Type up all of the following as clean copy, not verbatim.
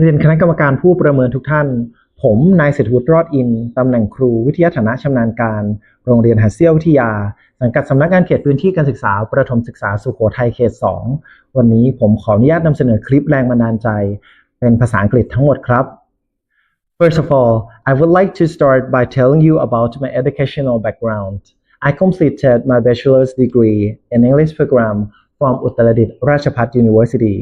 เรียนคณะกรรมการผู้ประเมินทุกท่านผมนายเศรษฐวุฒิรอดอินตำแหน่งครูวิทยาฐานะชำนาญการโรงเรียนหัดเซี่ยววิทยาสังกัดสำนักงานเขตพื้นที่การศึกษาประถมศึกษาสุโขทัยเขต2วันนี้ผมขออนุญาตนำเสนอคลิปแรงบันดาลใจเป็นภาษาอังกฤษทั้งหมดครับ First of all, I would like to start by telling you about my educational background. I completed my bachelor's degree in English program from Uttaradit Ratchapat University.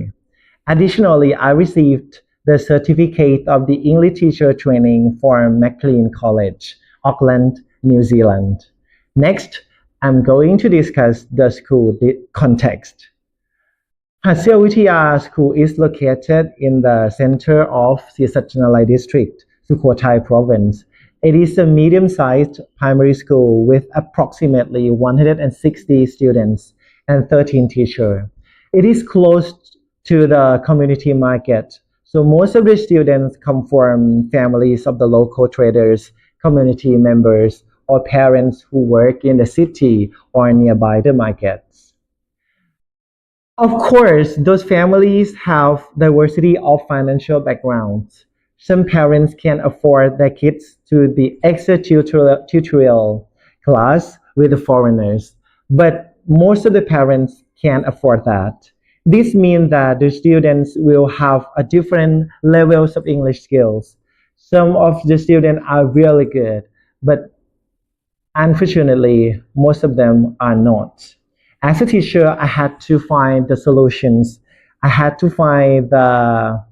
Additionally, I received the certificate of the English teacher training from Maclean College, Auckland, New Zealand. Next, I'm going to discuss the school context. Hasil Witya School is located in the center of Sisatchanalai District, Sukhothai Province. It is a medium-sized primary school with approximately 160 students and 13 teachers. It is close to the community market, so most of the students come from families of the local traders, community members, or parents who work in the city or nearby the markets. Of course, those families have diversity of financial backgrounds. Some parents can afford their kids to the extra tutorial class with the foreigners, but most of the parents can't afford that. This means that the students will have a different levels of English skills. Some of the students are really good, but unfortunately, most of them are not. As a teacher, I had to find the solutions. I had to find the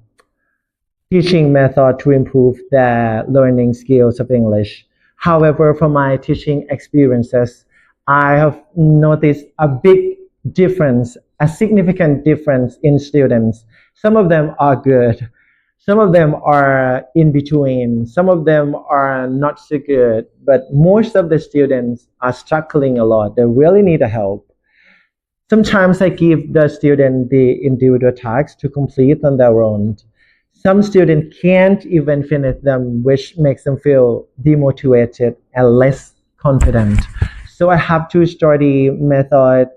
teaching method to improve their learning skills of English. However, from my teaching experiences, I have noticed a big difference, a significant difference in students. Some of them are good. Some of them are in between. Some of them are not so good. But most of the students are struggling a lot. They really need help. Sometimes I give the student the individual tasks to complete on their own. Some students can't even finish them, which makes them feel demotivated and less confident. So I have to study method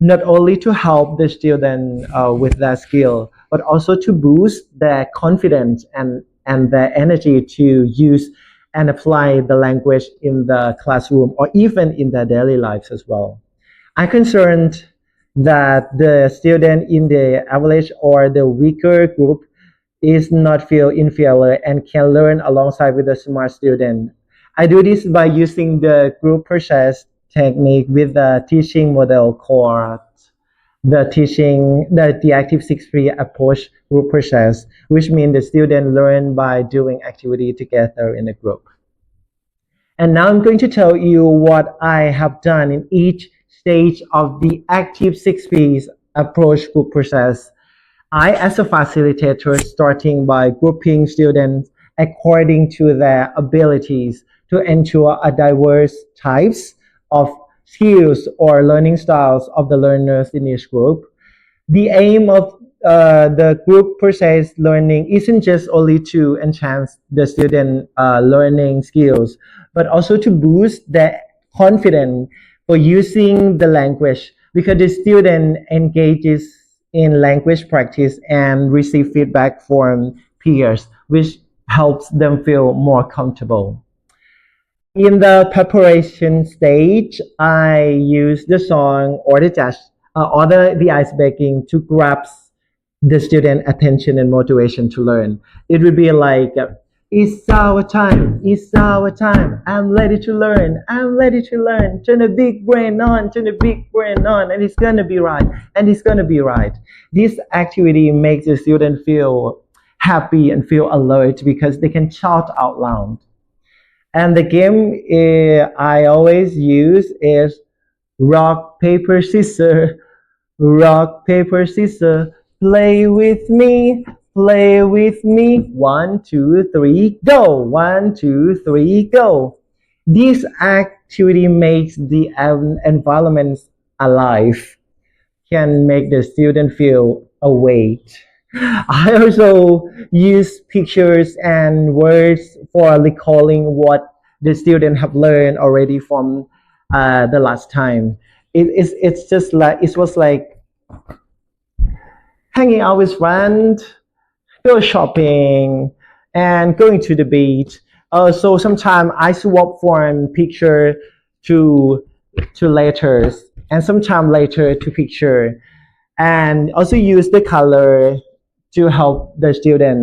not only to help the student with their skill, but also to boost their confidence and their energy to use and apply the language in the classroom or even in their daily lives as well. I'm concerned that the student in the average or the weaker group is not feel inferior and can learn alongside with the smart student. I do this by using the group process technique with the teaching model called the active 6-3 approach group process, which means the student learn by doing activity together in a group. And now I'm going to tell you what I have done in each stage of the active 6 P's approach group process. I, as a facilitator, starting by grouping students according to their abilities to ensure a diverse types of skills or learning styles of the learners in each group. The aim of the group process learning isn't just only to enhance the student learning skills, but also to boost their confidence for using the language, because the student engages in language practice and receive feedback from peers, which helps them feel more comfortable. In the preparation stage, I use the song or the jazz or the ice breaking to grasp the student attention and motivation to learn. It would be like, it's our time, it's our time. I'm ready to learn, I'm ready to learn. Turn the big brain on, turn the big brain on, and it's gonna be right, and it's gonna be right. This activity makes the student feel happy and feel alert because they can shout out loud. And the game I always use is rock, paper, scissors, rock, paper, scissors. Play with me, play with me. 1, 2, 3, go. 1, 2, 3, go. This activity makes the environment alive, can make the student feel awake. I also use pictures and words for recalling what the student have learned already from the last time. It's just like it was like hanging out with friends, go shopping, and going to the beach. So sometimes I swap from picture to letters, and sometimes later to picture, and also use the color to help the student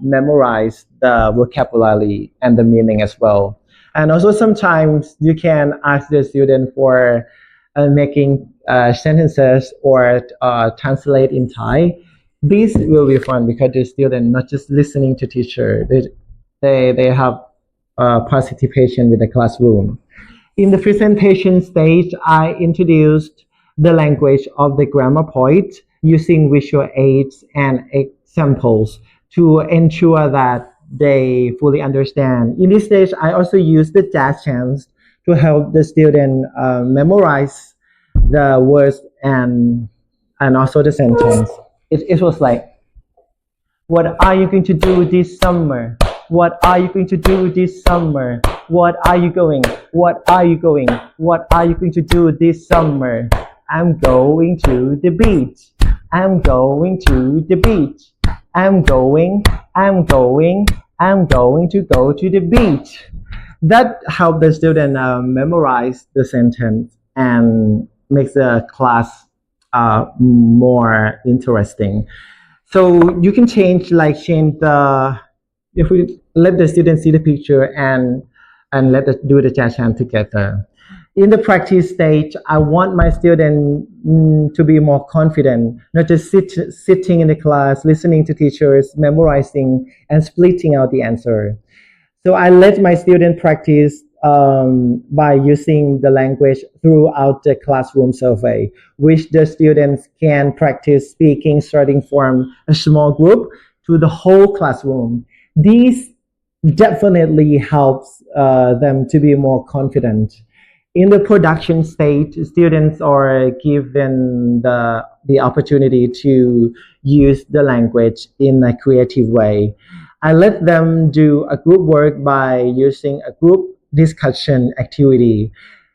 memorize the vocabulary and the meaning as well. And also sometimes you can ask the student for making sentences or translate in Thai. This will be fun because the student not just listening to teacher, they have participation with the classroom. In the presentation stage, I introduced the language of the grammar point using visual aids and examples to ensure that they fully understand. In this stage, I also use the jazz chants to help the student memorize the words and also the sentence. It was like, what are you going to do this summer? What are you going to do this summer? What are you going? What are you going? What are you going to do this summer? I'm going to the beach. I'm going to the beach. I'm going, I'm going, I'm going to go to the beach. That helps the student memorize the sentence and makes the class more interesting. So you can change the, if we let the student see the picture and let us do the jazz hand together. In the practice stage, I want my student to be more confident, not just sitting in the class, listening to teachers, memorizing, and splitting out the answer. So I let my student practice by using the language throughout the classroom survey, which the students can practice speaking starting from a small group to the whole classroom. These definitely helps them to be more confident. In the production stage, students are given the opportunity to use the language in a creative way. I let them do a group work by using a group discussion activity.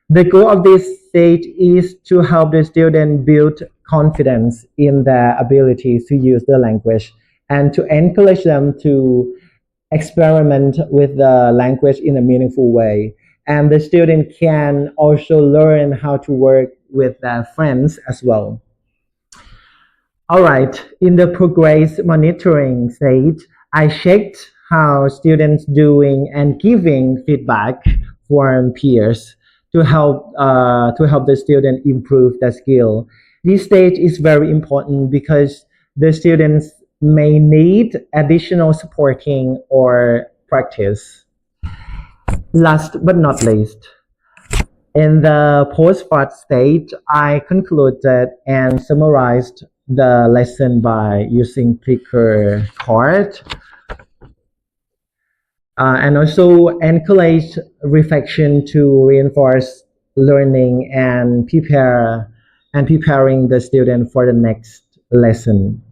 The goal of this stage is to help the student build confidence in their abilities to use the language and to encourage them to experiment with the language in a meaningful way. And the student can also learn how to work with their friends as well. All right, in the progress monitoring stage, I checked how students doing and giving feedback from peers to help the student improve their skill. This stage is very important because the students may need additional supporting or practice. Last but not least, in the post-part stage, I concluded and summarized the lesson by using clicker card and also encourage reflection to reinforce learning and preparing the student for the next lesson.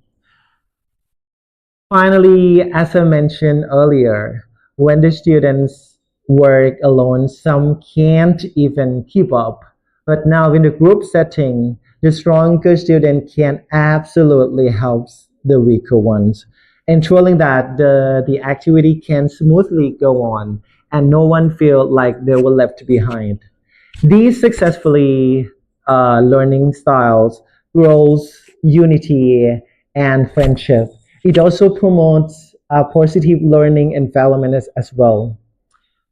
Finally, as I mentioned earlier, when the students work alone, some can't even keep up. But now in the group setting, the stronger student can absolutely help the weaker ones, ensuring that the activity can smoothly go on and no one feel like they were left behind. These successfully learning styles grows unity and friendship. It also promotes a positive learning environment as well.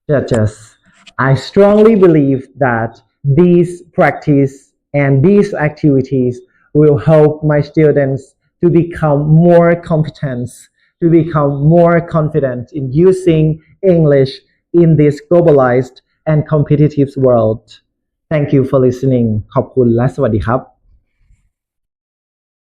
Judges, I strongly believe that these practice and these activities will help my students to become more competent, to become more confident in using English in this globalized and competitive world. Thank you for listening. ขอบคุณและสวัสดีครับ